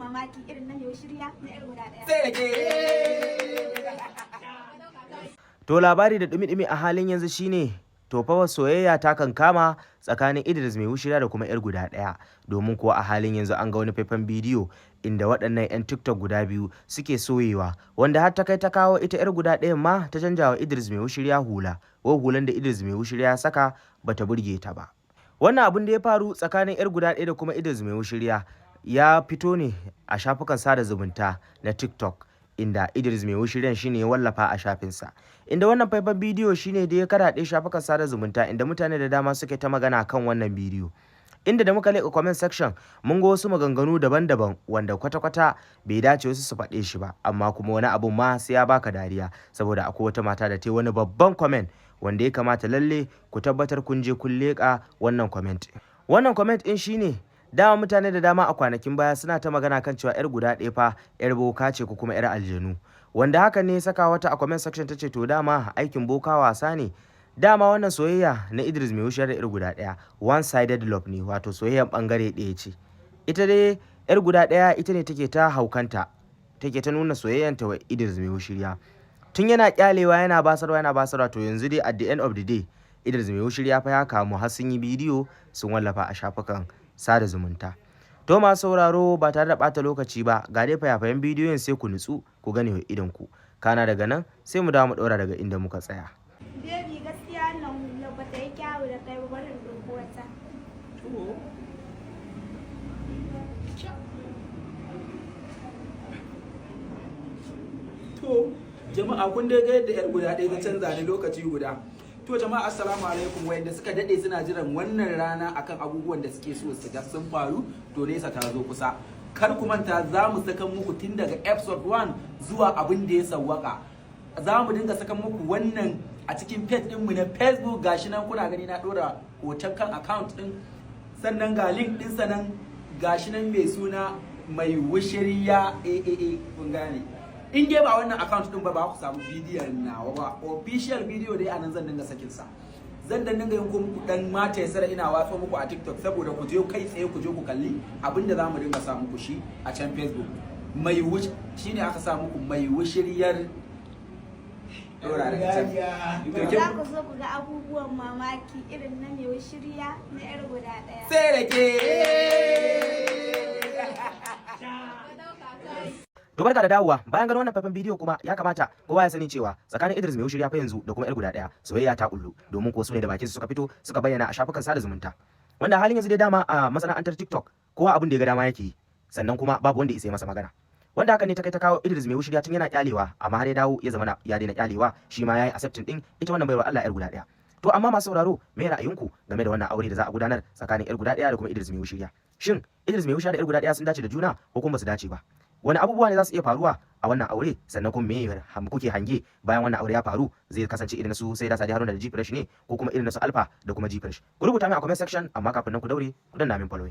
mamaki irin na mai shirya na yar guda ɗaya. Sai To labari da dumi-dumi a halin yanzu shine tofawar soyayya ta kankama tsakanin Idris mai wushirya da kuma 'yar guda ɗaya, domin kuwa a halin yanzu an ga wani faifan bidiyo inda waɗannan 'yan TikTok guda biyu suke soyewa, wanda har ta kai ta kawo ita 'yar guda ɗayan ma ta canja wa Idris mai wushirya hula, hulan da Idris mai wushirya saka bata burge ta ba. Wannan abin da ya faru tsakanin 'yar guda ɗaya da kuma Idris mai wushirya ya fito ne a shafukan sada zumunta na TikTok, inda Idris mai wushiryan shine ya wallafa a shafinsa, inda wannan faifan bidiyo shine da ya karaɗe shafukan sada zumunta, inda mutane da dama suke ta magana kan wannan bidiyo, inda da muka leƙa comment section mun ga wasu maganganu daban-daban wanda kwata-kwata bai dace wasu su faɗe shi ba, amma kuma wani abun ma sai ya baka dariya, saboda akwai wata mata da ta yi wani babban comment wanda ya kamata lalle ku tabbatar kun je kun leƙa wannan comment. Wannan comment ɗin shine dama mutane da dama a kwanakin baya suna ta magana kan cewa 'yar guda ɗaya fa 'yar boka ce ko kuma 'yar aljanu, wanda haka ne saka wata a comment section ta ce to dama aikin boka wasa ne, dama wannan soyayya na Idris mai wushiyar da 'yar guda ɗaya one sided love ne, wato soyayyan bangare ɗaya ce. Ita dai 'yar guda ɗaya ita ne take ta haukanta, take ta nuna soyayyanta wa Idris mai wushirya, tun yana kyalewa yana basarwa to yanzu dai at the end of the day Idris mai wushirya fa ya kamu har sun yi bidiyo sun wallafa a shafukan sada zumunta. To masu sauraro ba tare da ɓata lokaci ba, ga dai fayafayen bidiyon sai ku nutsu ku gane wa idon ku, kana daga nan sai mu dawo mu ɗora daga inda muka tsaya. Baby gaskiya nan hula ba ta yi kyawu da kai ba, barin ɗauko wata. To jama'a kun dai ga yadda 'yar guda ɗaya ta canza ni lokaci guda. To jama'a assalamu alaikum, wayanda suka dade suna jiran wannan rana akan abubuwan da suke so su ga sun faru, to nesa ta zo kusa. Kar ku manta za mu saka muku tun daga episode 1 zuwa abin da ya sawwaka. Za mu dinga saka muku wannan a cikin page din mu na Facebook, gashi nan kuna gani na dora hoton kan account din, sannan ga link din sanan gashi nan mai suna mai wushirya AAA, kun gane. In dai ba wannan account din ba ku samu bidiyon nawa ba, official video dai anan zan dinga sakin sa. Zan dan dinga yin muku dan mata yasara ina watsa muku a TikTok, saboda ku je kai tsaye ku je ku kalli abinda zamu dinga sa muku shi a can Facebook. Mai wush shine aka sa muku mai wushiryar dora da can. Za ku zo ku ga abubuwan mamaki irin na mai shirya na yar guda ɗaya. Sai rake. To barka da dawowa. Bayan ganin wannan faifan bidiyo kuma ya kamata kowa ya sani cewa tsakanin Idris mai wushirya fa yanzu da kuma 'yar guda ɗaya soyayya ta kullu, domin ko su ne da bakin su suka fito suka bayyana a shafukan sada zumunta, wanda halin yanzu dai dama a masana'antar TikTok kowa abin da ya ga dama yake yi, sannan kuma babu wanda ya isa masa magana, wanda haka ne ta kai ta kawo Idris mai wushirya tun yana kyalewa, amma har ya dawo ya zama ya daina kyalewa, shi ma yayi accepting din ita wannan baiwar Allah 'yar guda ɗaya. To amma masu sauraro, me ra'ayinku game da wannan aure da za a gudanar tsakanin 'yar guda ɗaya da kuma Idris mai wushirya? Shin Idris mai wushirya da 'yar guda ɗaya sun dace da juna ko kuma ba su dace ba? Wani abubuwa ne za su iya faruwa a wannan aure, sannan kuma me kuke hange bayan wannan aure ya faru, zai kasance irin su sai da Sadi Haruna da G-Fresh ne ko kuma irin su Alpha da kuma G-Fresh? Ku rubuta min a comment section, amma kafin nan ku daure ku danna min follow.